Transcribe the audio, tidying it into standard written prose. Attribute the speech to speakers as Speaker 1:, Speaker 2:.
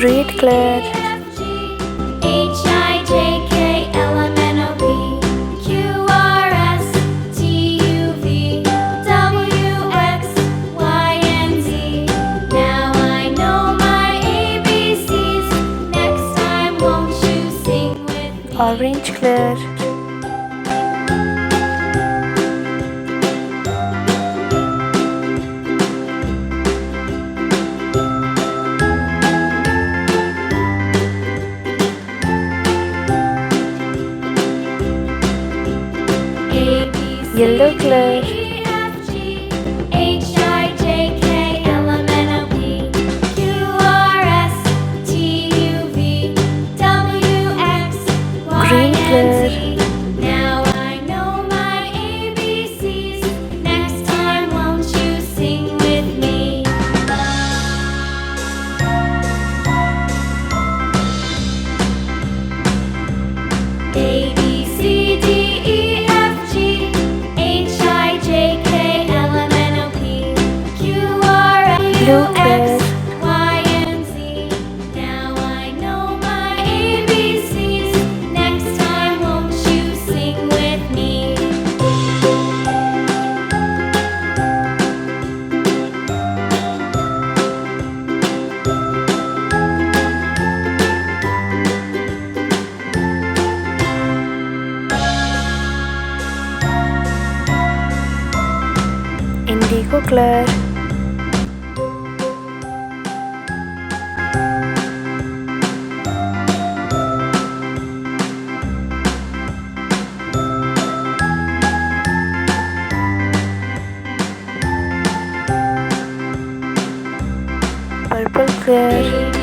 Speaker 1: Red color. Orange color. Yellow color. Green color.
Speaker 2: Now I know my ABCs. Next time, won't you sing with me? A B C D E F G H I J K L M N O P Q R S
Speaker 1: Blue
Speaker 2: U
Speaker 1: color.
Speaker 2: X Y and Z. Now I know my ABCs. Next time, won't you sing with me?
Speaker 1: Indigo color. Purple color.